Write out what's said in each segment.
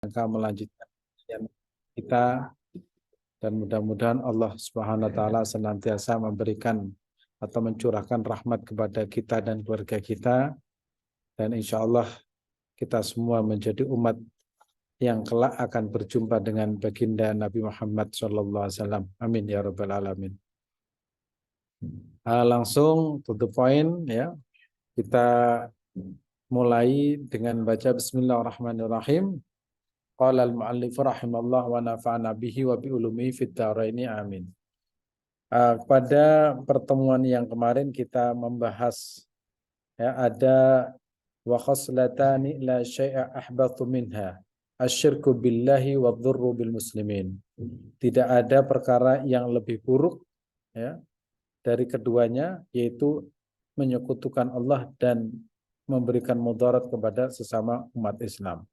akan melanjutkan kajian kita, dan mudah-mudahan Allah Subhanahu wa taala senantiasa memberikan atau mencurahkan rahmat kepada kita dan keluarga kita, dan insya Allah kita semua menjadi umat yang kelak akan berjumpa dengan baginda Nabi Muhammad SAW. Amin ya rabbal alamin. Langsung to the point ya. Kita mulai dengan baca Bismillahirrahmanirrahim. Qala al-mu'allif rahimallah wa nafa'ana bihi wa bi ulumihi fid dharaini amin. Pada pertemuan yang kemarin kita membahas ya, ada wa khaslatani la syai'a ahbathu minha asyirku billahi wa dhurru bil muslimin. Tidak ada perkara yang lebih buruk ya dari keduanya, yaitu menyekutukan Allah dan memberikan mudarat kepada sesama umat Islam.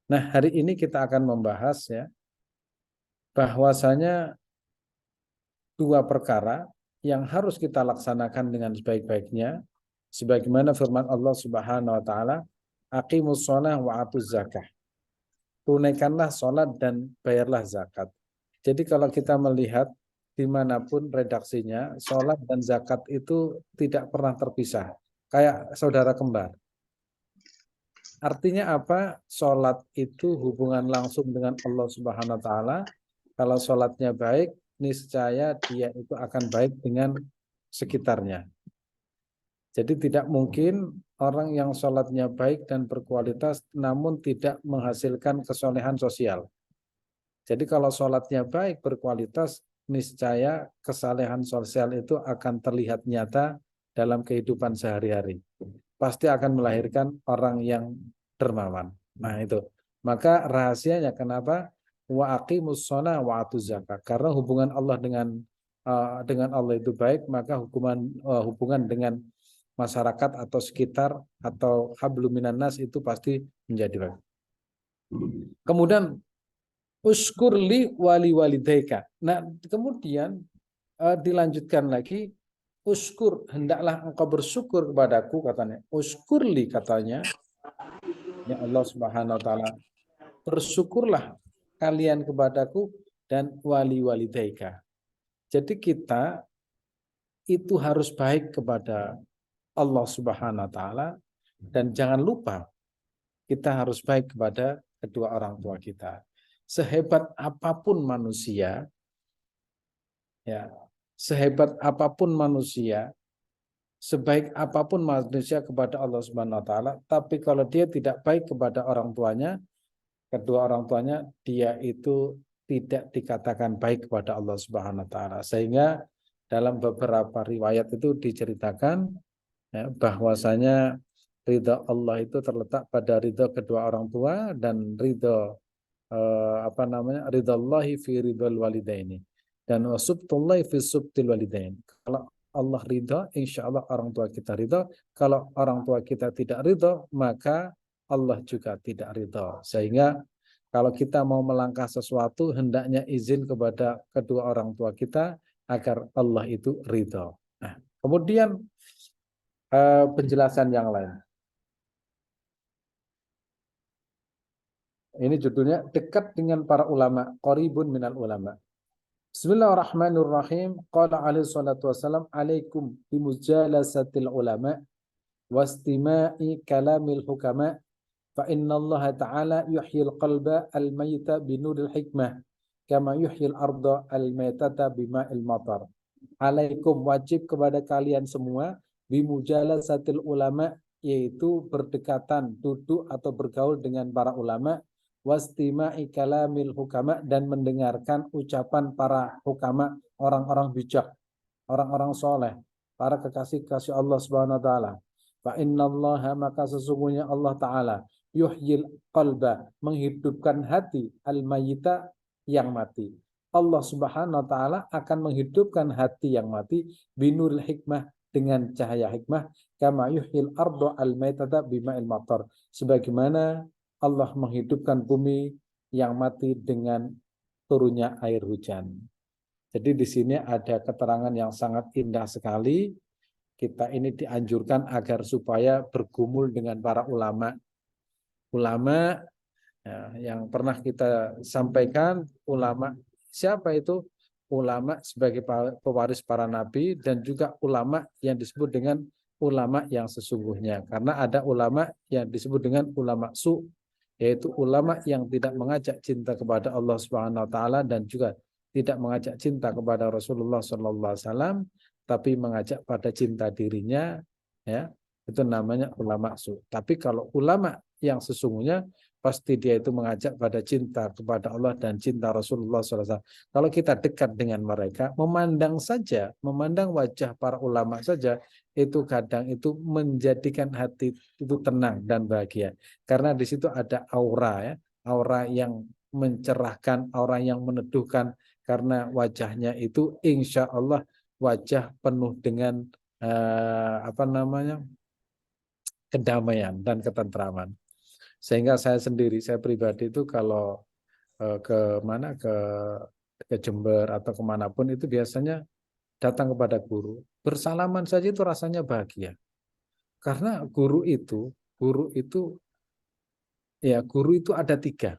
Nah, hari ini kita akan membahas ya bahwasanya dua perkara yang harus kita laksanakan dengan sebaik-baiknya, sebagaimana firman Allah Subhanahu wa taala, aqimus shalah wa atuz zakah. Tunaikanlah salat dan bayarlah zakat. Jadi kalau kita melihat dimanapun redaksinya, salat dan zakat itu tidak pernah terpisah, kayak saudara kembar. Artinya apa? Salat itu hubungan langsung dengan Allah Subhanahu wa taala. Kalau salatnya baik, niscaya dia itu akan baik dengan sekitarnya. Jadi tidak mungkin orang yang salatnya baik dan berkualitas namun tidak menghasilkan kesolehan sosial. Jadi kalau salatnya baik berkualitas, niscaya kesalehan sosial itu akan terlihat nyata dalam kehidupan sehari-hari. Pasti akan melahirkan orang yang dermawan. Nah itu. Maka rahasianya kenapa? Wa aqimus shalah wa atuz zakah. Karena hubungan Allah dengan Allah itu baik, maka hubungan dengan masyarakat atau sekitar atau hablum minan nas itu pasti menjadi baik. Kemudian uskurli wali walidaika. Nah, kemudian dilanjutkan lagi, uskur, hendaklah engkau bersyukur kepadaku, katanya. Uskurli, katanya ya Allah Subhanahu wa taala, bersyukurlah kalian kepadaku dan wali walidaika. Jadi kita itu harus baik kepada Allah Subhanahu wa taala, dan jangan lupa kita harus baik kepada kedua orang tua kita. Sehebat apapun manusia, ya, sehebat apapun manusia, sebaik apapun manusia kepada Allah Subhanahu wa taala, tapi kalau dia tidak baik kepada orang tuanya, kedua orang tuanya, dia itu tidak dikatakan baik kepada Allah Subhanahu wa taala. Sehingga dalam beberapa riwayat itu diceritakan ya, bahwasanya ridha Allah itu terletak pada ridha kedua orang tua dan ridha ridallahi fi ridhal walidaini dan wasubtullahi fi subtil walidain. Kalau Allah ridha, insya Allah orang tua kita ridha. Kalau orang tua kita tidak ridha, maka Allah juga tidak ridha. Sehingga kalau kita mau melangkah sesuatu, hendaknya izin kepada kedua orang tua kita agar Allah itu ridha. Nah, kemudian penjelasan yang lain. Ini judulnya dekat dengan para ulama, qaribun minal ulama. Bismillahirrahmanirrahim. Qala alaihi salatu wassalam, alaikum bimujalasatil ulama wastima'i kalamil hukama fa innallaha ta'ala yuhyil qalba al-mayta binuril hikmah kama yuhyil arda al-maytata bima'il matar. Alaikum, wajib kepada kalian semua, bimujalasatil ulama, yaitu berdekatan, duduk atau bergaul dengan para ulama, wastima'i kalamil hukama, dan mendengarkan ucapan para hukama, orang-orang bijak, orang-orang soleh, para kekasih-kasih Allah Subhanahu wa taala. Fa innallaha, maka sesungguhnya Allah taala, yuhyil qalba, menghidupkan hati, al-mayyita, yang mati. Allah Subhanahu wa taala akan menghidupkan hati yang mati binuril hikmah, dengan cahaya hikmah, kama yuhyil arda al-maitata bima'il matar, sebagaimana Allah menghidupkan bumi yang mati dengan turunnya air hujan. Jadi di sini ada keterangan yang sangat indah sekali. Kita ini dianjurkan agar supaya bergumul dengan para ulama. Ulama Ya, yang pernah kita sampaikan, ulama siapa itu? Ulama sebagai pewaris para nabi, dan juga ulama yang disebut dengan ulama yang sesungguhnya. Karena ada ulama yang disebut dengan ulama su, yaitu ulama yang tidak mengajak cinta kepada Allah Subhanahu wa taala dan juga tidak mengajak cinta kepada Rasulullah sallallahu alaihi wasallam, tapi mengajak pada cinta dirinya, ya. Itu namanya ulama su. Tapi kalau ulama yang sesungguhnya, pasti dia itu mengajak pada cinta kepada Allah dan cinta Rasulullah SAW. Kalau kita dekat dengan mereka, memandang wajah para ulama saja, itu kadang itu menjadikan hati itu tenang dan bahagia. Karena di situ ada aura, ya, aura yang mencerahkan, aura yang meneduhkan, karena wajahnya itu insya Allah wajah penuh dengan kedamaian dan ketentraman. Sehingga saya pribadi itu kalau ke mana ke Jember atau kemanapun itu biasanya datang kepada guru, bersalaman saja itu rasanya bahagia. Karena guru itu ada 3.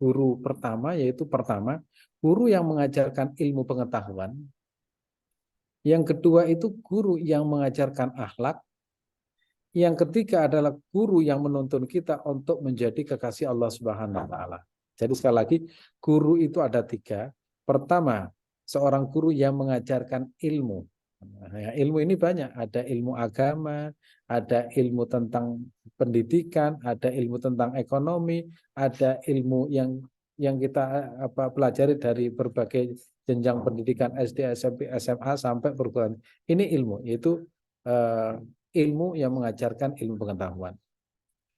Guru pertama yaitu guru yang mengajarkan ilmu pengetahuan. Yang kedua itu guru yang mengajarkan akhlak. Yang ketiga adalah guru yang menuntun kita untuk menjadi kekasih Allah Subhanahu wa taala. Jadi sekali lagi, guru itu ada 3. Pertama, seorang guru yang mengajarkan ilmu. Nah, ilmu ini banyak, ada ilmu agama, ada ilmu tentang pendidikan, ada ilmu tentang ekonomi, ada ilmu yang kita pelajari dari berbagai jenjang pendidikan SD, SMP, SMA sampai perguruan. Ini ilmu, yaitu ilmu yang mengajarkan ilmu pengetahuan.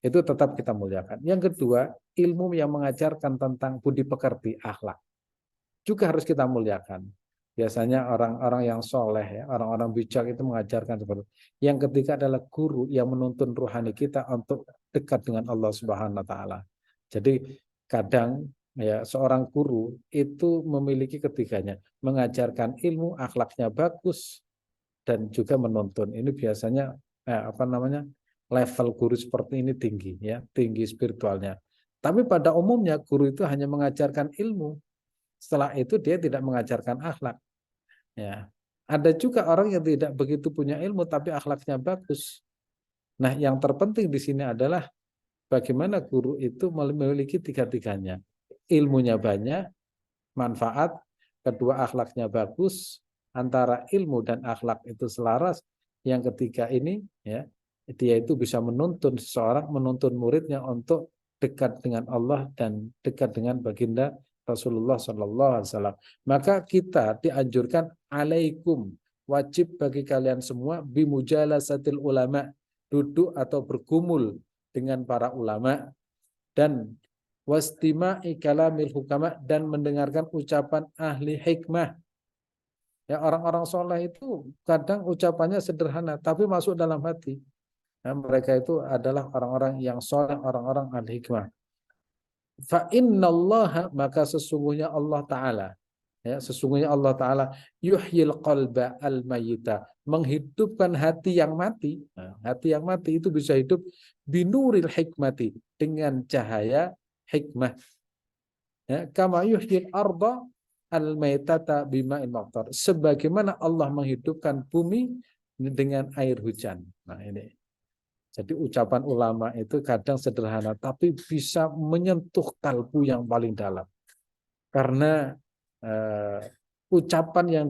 Itu tetap kita muliakan. Yang kedua, ilmu yang mengajarkan tentang budi pekerti, akhlak. Juga harus kita muliakan. Biasanya orang-orang yang soleh, ya, orang-orang bijak itu mengajarkan seperti itu. Yang ketiga adalah guru yang menuntun rohani kita untuk dekat dengan Allah Subhanahu wa taala. Jadi kadang ya seorang guru itu memiliki ketiganya, mengajarkan ilmu, akhlaknya bagus, dan juga menuntun. Ini biasanya level guru seperti ini tinggi, ya, tinggi spiritualnya. Tapi pada umumnya guru itu hanya mengajarkan ilmu. Setelah itu dia tidak mengajarkan akhlak. Ya. Ada juga orang yang tidak begitu punya ilmu tapi akhlaknya bagus. Nah, yang terpenting di sini adalah bagaimana guru itu memiliki 3-tiganya. Ilmunya banyak, manfaat, kedua akhlaknya bagus, antara ilmu dan akhlak itu selaras. Yang ketiga ini, ya, dia itu bisa menuntun seseorang, menuntun muridnya untuk dekat dengan Allah dan dekat dengan baginda Rasulullah Sallallahu Alaihi Wasallam. Maka kita dianjurkan, alaikum, wajib bagi kalian semua, bimujalasatil ulama, duduk atau bergumul dengan para ulama, dan wastima'i kalamil hukama, dan mendengarkan ucapan ahli hikmah. Ya, orang-orang soleh itu kadang ucapannya sederhana tapi masuk dalam hati. Nah, mereka itu adalah orang-orang yang soleh, orang-orang ahli hikmah. Fa innallaha, maka sesungguhnya Allah Ta'ala, ya, sesungguhnya Allah Ta'ala yuhyil qalba al-mayyita, menghidupkan hati yang mati. Nah, hati yang mati itu bisa hidup binuril hikmati, dengan cahaya hikmah. Ya, kama yuhyil arda al-maitata bima'in maqtar, sebagaimana Allah menghidupkan bumi dengan air hujan. Nah, ini. Jadi ucapan ulama itu kadang sederhana tapi bisa menyentuh kalbu yang paling dalam. Karena ucapan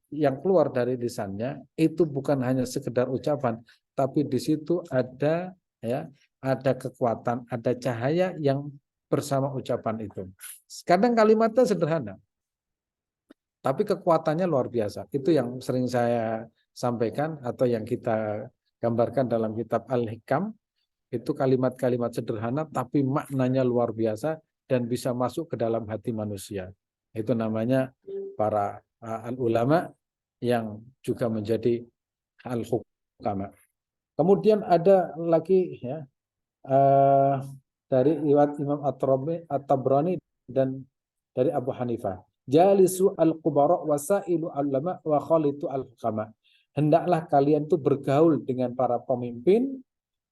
yang keluar dari lisannya itu bukan hanya sekedar ucapan, tapi di situ ada, ya, ada kekuatan, ada cahaya yang bersama ucapan itu. Kadang kalimatnya sederhana, tapi kekuatannya luar biasa. Itu yang sering saya sampaikan atau yang kita gambarkan dalam kitab Al-Hikam. Itu kalimat-kalimat sederhana tapi maknanya luar biasa dan bisa masuk ke dalam hati manusia. Itu namanya para al-ulama yang juga menjadi al-hukama. Kemudian ada lagi, ya, dari Imam At-Tabrani dan dari Abu Hanifah. Jalisu al-kubara wasailu al-ulama wa khalitu al-hukama. Hendaklah kalian itu bergaul dengan para pemimpin,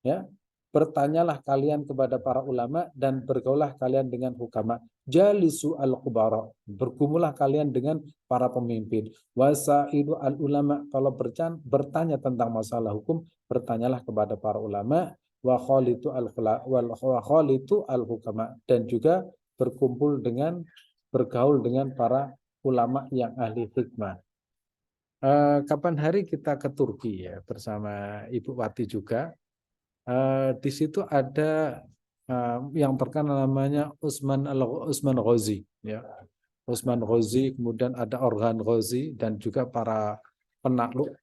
ya, bertanyalah kalian kepada para ulama dan bergaulah kalian dengan hukama. Jalisu al-kubara, bergumulah kalian dengan para pemimpin. Wasaidu al-ulama, kalau bertanya tentang masalah hukum, bertanyalah kepada para ulama. Wa khalitu al-hukama, dan juga bergaul dengan para ulama yang ahli hikmah. Kapan hari kita ke Turki ya bersama Ibu Wati juga. Di situ ada yang terkenal namanya Usman Ghazi, ya. Usman Ghazi, kemudian ada Orhan Ghazi dan juga para penakluk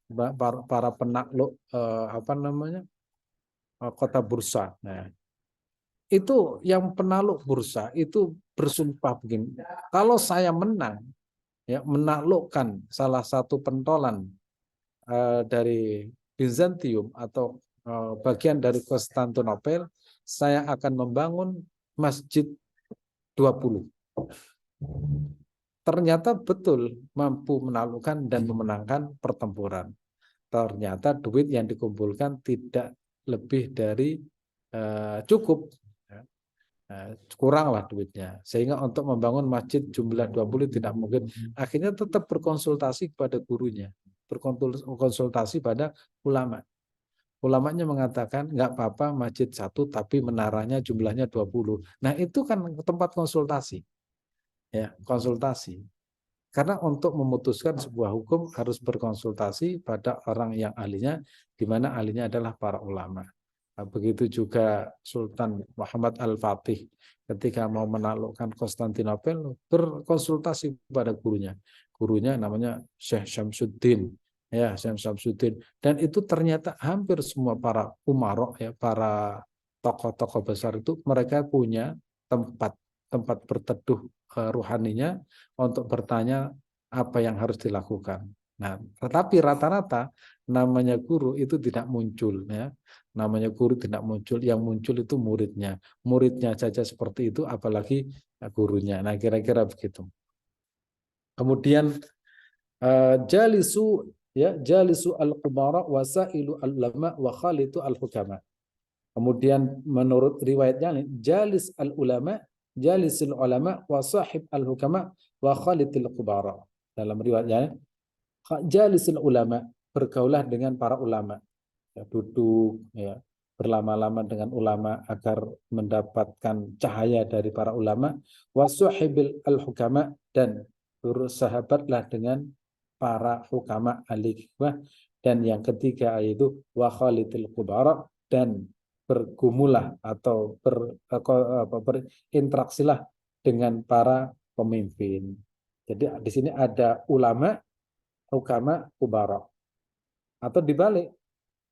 kota Bursa. Nah, itu yang penakluk Bursa itu bersumpah begini, kalau saya menang, ya, menaklukkan salah satu pentolan dari Bizantium atau bagian dari Konstantinopel, saya akan membangun Masjid 20. Ternyata betul mampu menaklukkan dan memenangkan pertempuran. Ternyata duit yang dikumpulkan tidak lebih dari cukup. Kuranglah duitnya. Sehingga untuk membangun masjid jumlah 20 tidak mungkin. Akhirnya tetap berkonsultasi kepada gurunya. Berkonsultasi pada ulama. Ulamanya mengatakan nggak apa-apa masjid satu tapi menaranya jumlahnya 20. Nah, itu kan tempat konsultasi. Ya, konsultasi. Karena untuk memutuskan sebuah hukum harus berkonsultasi pada orang yang ahlinya, di mana ahlinya adalah para ulama. Nah, begitu juga Sultan Muhammad Al-Fatih ketika mau menaklukkan Konstantinopel berkonsultasi pada gurunya. Gurunya namanya Syekh Syamsuddin. Ya, Syekh Syamsuddin. Dan itu ternyata hampir semua para umarok, ya, para tokoh-tokoh besar itu mereka punya tempat berteduh ruhaninya untuk bertanya apa yang harus dilakukan. Nah, tetapi rata-rata namanya guru itu tidak muncul, ya. Namanya guru tidak muncul, yang muncul itu muridnya. Muridnya saja seperti itu, apalagi gurunya. Nah, kira-kira begitu. Kemudian jalisu al-qumara wasailu al-ulama wa khalitu al-hukama. Kemudian menurut riwayatnya jalis al-ulama, jalisul ulama wa sahib al-hukama wa khalitil qubara. Dalam riwayatnya jalisul ulama, bergaulah dengan para ulama. Ya, duduk, ya, berlama-lama dengan ulama agar mendapatkan cahaya dari para ulama. Wa sahibil al-hukama, dan bersahabatlah dengan para hukama ahli hikmah. Dan yang ketiga yaitu wa khalitil qubara, dan bergumulah atau berinteraksilah dengan para pemimpin. Jadi di sini ada ulama, hukama, kubara. Atau dibalik,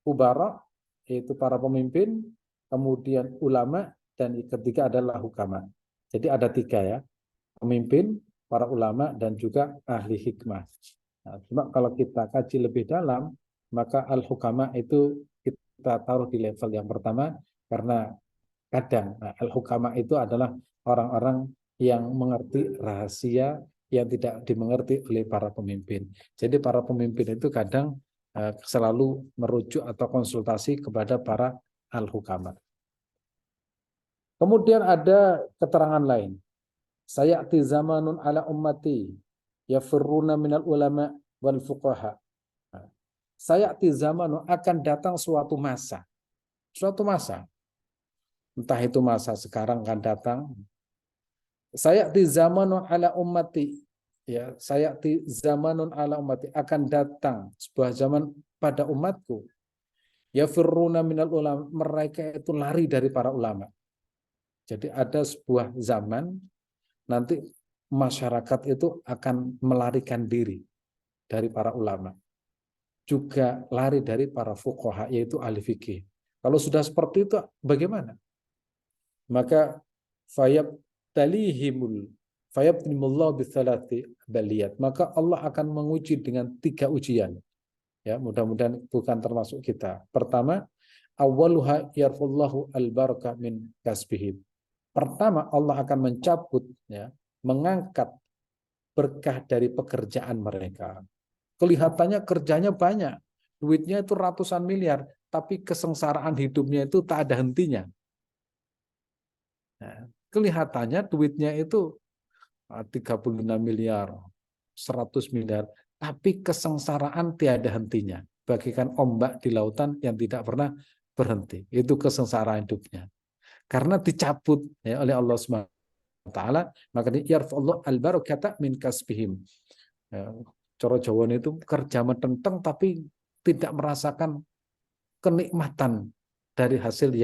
kubara yaitu para pemimpin, kemudian ulama, dan ketiga adalah hukama. Jadi ada tiga, ya, pemimpin, para ulama, dan juga ahli hikmah. Nah, cuma kalau kita kaji lebih dalam, maka al-hukama itu kita taruh di level yang pertama, karena kadang al-hukama itu adalah orang-orang yang mengerti rahasia yang tidak dimengerti oleh para pemimpin. Jadi para pemimpin itu kadang selalu merujuk atau konsultasi kepada para al-hukama. Kemudian ada keterangan lain. Sayati zamanun ala ummati yafirruna minal ulama wal fuqaha. Sayati zamanun, akan datang suatu masa. Suatu masa. Entah itu masa sekarang akan datang. Sayati zamanun ala ummati. Ya, sayati zamanun ala ummati, akan datang sebuah zaman pada umatku. Yafirruna minal ulama, mereka itu lari dari para ulama. Jadi ada sebuah zaman nanti masyarakat itu akan melarikan diri dari para ulama. Juga lari dari para fuqaha, yaitu ahli fikih. Kalau sudah seperti itu bagaimana? Maka fayabtinimullah bithalati baliyat. Maka Allah akan menguji dengan 3 ujian. Ya, mudah-mudahan bukan termasuk kita. Pertama, awwaluha yarfullahu al-barakah min kasbihim. Pertama, Allah akan mencabut, ya, mengangkat berkah dari pekerjaan mereka. Kelihatannya kerjanya banyak, duitnya itu ratusan miliar, tapi kesengsaraan hidupnya itu tak ada hentinya. Nah, kelihatannya duitnya itu 36 miliar, 100 miliar, tapi kesengsaraan tiada hentinya. Bagikan ombak di lautan yang tidak pernah berhenti. Itu kesengsaraan hidupnya. Karena dicabut ya, oleh Allah SWT, maka yarfa'allahu al-barakata min kasbihim. Ya, cara Jawa itu kerja metenteng tapi tidak merasakan kenikmatan dari hasil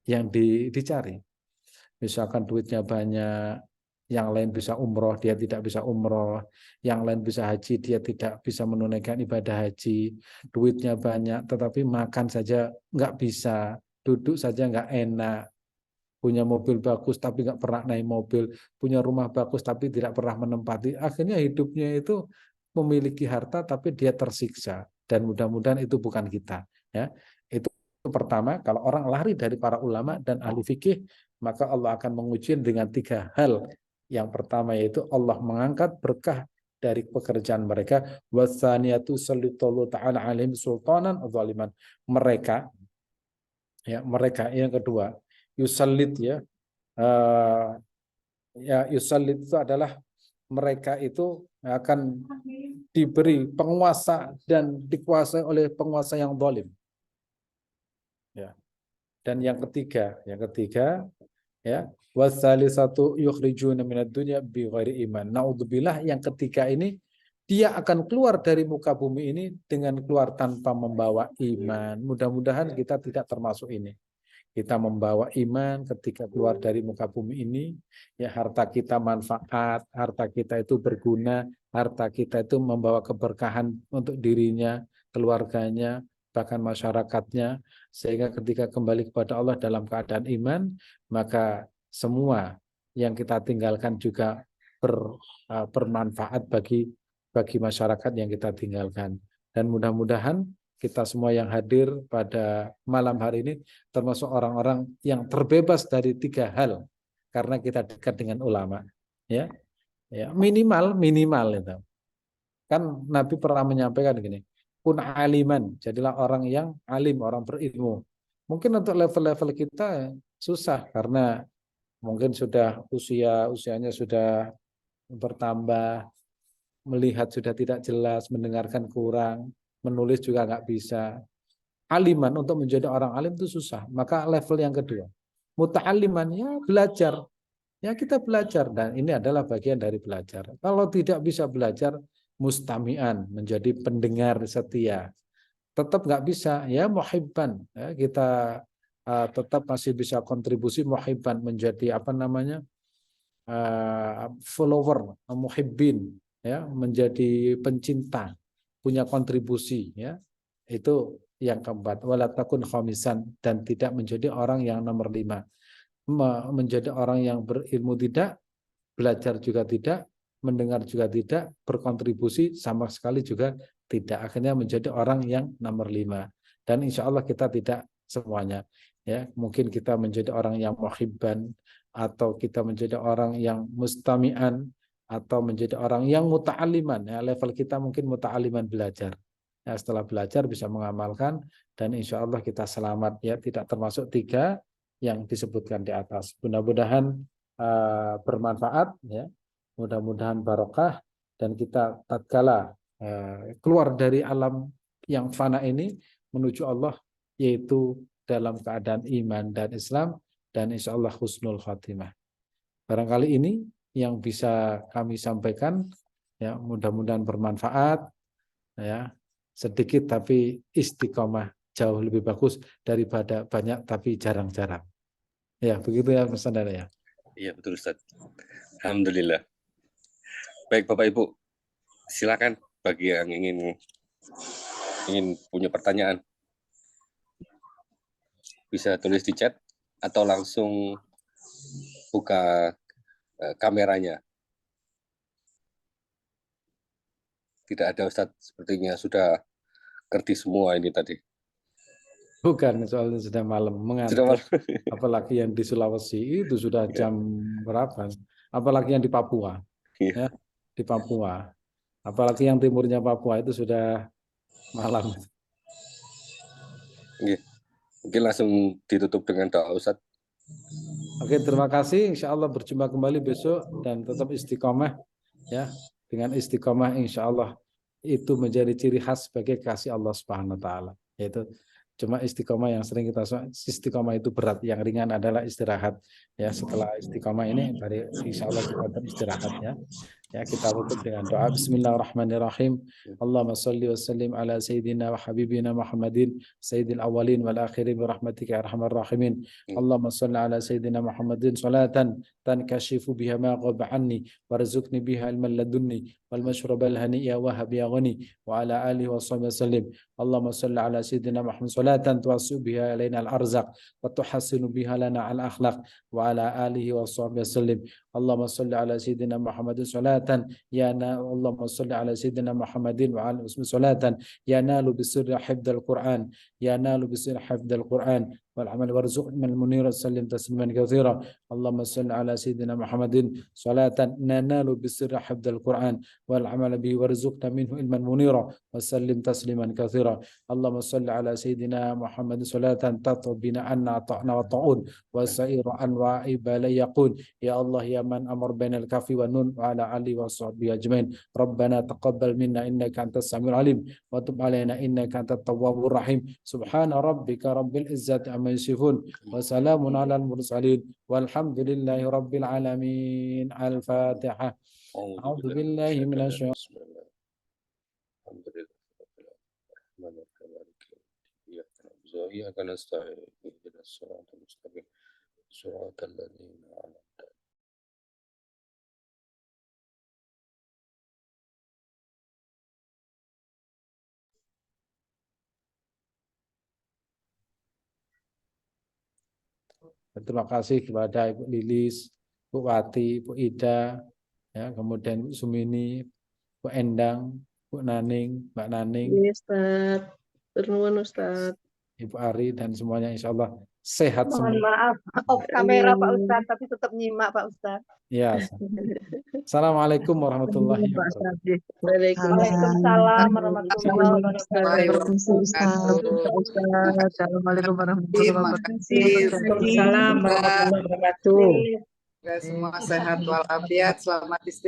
yang dicari. Misalkan duitnya banyak, yang lain bisa umroh, dia tidak bisa umroh, yang lain bisa haji, dia tidak bisa menunaikan ibadah haji, duitnya banyak, tetapi makan saja nggak bisa, duduk saja nggak enak, punya mobil bagus tapi nggak pernah naik mobil, punya rumah bagus tapi tidak pernah menempati, akhirnya hidupnya itu memiliki harta tapi dia tersiksa, dan mudah-mudahan itu bukan kita. Ya, itu pertama, kalau orang lari dari para ulama dan ahli fikih, maka Allah akan menguji dengan 3 hal. Yang pertama yaitu Allah mengangkat berkah dari pekerjaan mereka. Wasaniyatu sallallahu ta'ala alaihim sultanan zaliman. Mereka, ya mereka. Yang kedua, yusallit yusallit itu adalah mereka itu akan diberi penguasa dan dikuasai oleh penguasa yang zalim. Ya. Dan yang ketiga ya, wasalisatu yukhrijuna minad dunya bighairi iman. Naudzubillah, yang ketiga ini dia akan keluar dari muka bumi ini dengan keluar tanpa membawa iman. Mudah-mudahan kita tidak termasuk ini. Kita membawa iman ketika keluar dari muka bumi ini, ya harta kita manfaat, harta kita itu berguna, harta kita itu membawa keberkahan untuk dirinya, keluarganya, bahkan masyarakatnya, sehingga ketika kembali kepada Allah dalam keadaan iman, maka semua yang kita tinggalkan juga bermanfaat bagi masyarakat yang kita tinggalkan. Dan mudah-mudahan kita semua yang hadir pada malam hari ini termasuk orang-orang yang terbebas dari 3 hal karena kita dekat dengan ulama. Ya, minimal itu. Kan Nabi pernah menyampaikan gini, kun aliman, jadilah orang yang alim, orang berilmu. Mungkin untuk level-level kita susah karena mungkin sudah usianya sudah bertambah, melihat sudah tidak jelas, mendengarkan kurang, menulis juga nggak bisa. Aliman, untuk menjadi orang alim itu susah. Maka level yang kedua, muta'aliman, ya belajar. Ya kita belajar, dan ini adalah bagian dari belajar. Kalau tidak bisa belajar, mustami'an, menjadi pendengar setia. Tetap nggak bisa, ya muhibban. Ya, kita tetap masih bisa kontribusi muhibban, menjadi apa namanya, follower, muhibbin, ya, menjadi pencinta, punya kontribusi, ya. Itu yang keempat, wala takun khamisan, dan tidak menjadi orang yang nomor 5. Menjadi orang yang berilmu tidak, belajar juga tidak, mendengar juga tidak, berkontribusi sama sekali juga tidak. Akhirnya menjadi orang yang nomor 5. Dan insya Allah kita tidak semuanya. Ya, mungkin kita menjadi orang yang muhibban, atau kita menjadi orang yang mustami'an, atau menjadi orang yang muta'aliman. Ya, level kita mungkin muta'aliman, belajar. Ya, setelah belajar bisa mengamalkan, dan insya Allah kita selamat, ya, tidak termasuk 3 yang disebutkan di atas. Mudah-mudahan bermanfaat, ya. Mudah-mudahan barokah, dan kita tatkala keluar dari alam yang fana ini menuju Allah, yaitu dalam keadaan iman dan Islam, dan insya Allah husnul khatimah. Barangkali ini yang bisa kami sampaikan, ya, mudah-mudahan bermanfaat, ya, sedikit tapi istiqomah jauh lebih bagus daripada banyak tapi jarang-jarang. Ya, begitu ya Mas Andara ya. Iya betul Ustaz. Alhamdulillah. Baik Bapak Ibu, silakan bagi yang ingin punya pertanyaan, bisa tulis di chat atau langsung buka kameranya. Tidak ada Ustadz, sepertinya sudah ngerti semua ini tadi. Bukan, soalnya sudah malam, mengantuk. Sudah malam. Apalagi yang di Sulawesi itu sudah jam berapa? Apalagi yang di Papua, ya, di Papua. Apalagi yang timurnya Papua itu sudah malam. Nggih. Mungkin langsung ditutup dengan doa Ustadz. Oke, terima kasih. Insya Allah berjumpa kembali besok dan tetap istiqomah ya. Dengan istiqomah insya Allah itu menjadi ciri khas sebagai kasih Allah Subhanahu Wa Taala. Yaitu cuma istiqomah yang sering kita istiqomah itu berat, yang ringan adalah istirahat. Ya, setelah istiqomah ini dari insya Allah kita beristirahat ya. Ya, kita tutup dengan doa. Bismillahirrahmanirrahim. Allahumma salli wa sallim ala sayyidina wa habibina Muhammadin sayyidil awwalin wal akhirin bi rahmatika ya arhamar rahimin. Allahumma salli ala sayyidina Muhammadin salatan tankashifu biha ma ghaba anni warzuqni biha ilman ladunni wal mashrabal haniya wa hab ya ghani wa ala alihi wa sahbihi sallim. Allahumma salli ala sayyidina Muhammad salatan tuwassu biha alaina al arzaq wa tuhassinu biha lana al akhlaq wa ala alihi wa sahbihi sallim. Allahumma salli ala sayyidina Muhammadin salatan Allahumma salli ala sayyidina Muhammadin wa ala usmi salatan yanalu bisirri hifdzal Qur'an yanalu bisirri hifdzal Qur'an wal amal warzuqna al munir sallim tasliman katsira. Allahumma salli ala sayyidina Muhammadin salatan nanalu bisirri hifdzal Qur'an wal amal bihi warzuqna minhu ilman munira wa sallim tasliman katsira. Allahumma salli ala sayyidina Muhammadin salatan tatbina anna ta'na wa ta'un wa sa'iru anwa'i balayaqun. Ya Allah ya man amar bainal kafi wa nun wa ala ali wa sahbihi ajmain. Rabbana taqabbal minna innaka antas samiul alim wa tub alaina innaka antat tawwabur rahim. Subhana rabbika rabbil izzati amma yasifun wa salamun alal mursalin walhamdulillahi rabbil alamin. Al-Fatihah. A'udzu billahi minasy إياك نستعين اهدنا الصراط المستقيم صراط الذين أنعمت Terima kasih kepada Ibu Lilis, Bu Wati, Bu Ida, ya, kemudian Bu Sumini, Bu Endang, Bu Naning, Mbak Naning, Ustaz, turun Ustaz. Ibu Ari, dan semuanya insya Allah sehat Mohon semua. maaf, off kamera Pak Ustadz, tapi tetap nyimak Pak Ustadz. Ya. Assalamualaikum warahmatullahi wabarakatuh. Waalaikumsalam warahmatullahi wabarakatuh. Assalamualaikum warahmatullahi wabarakatuh. Waalaikumsalam warahmatullahi wabarakatuh. Semua sehat walafiat, selamat istirahat.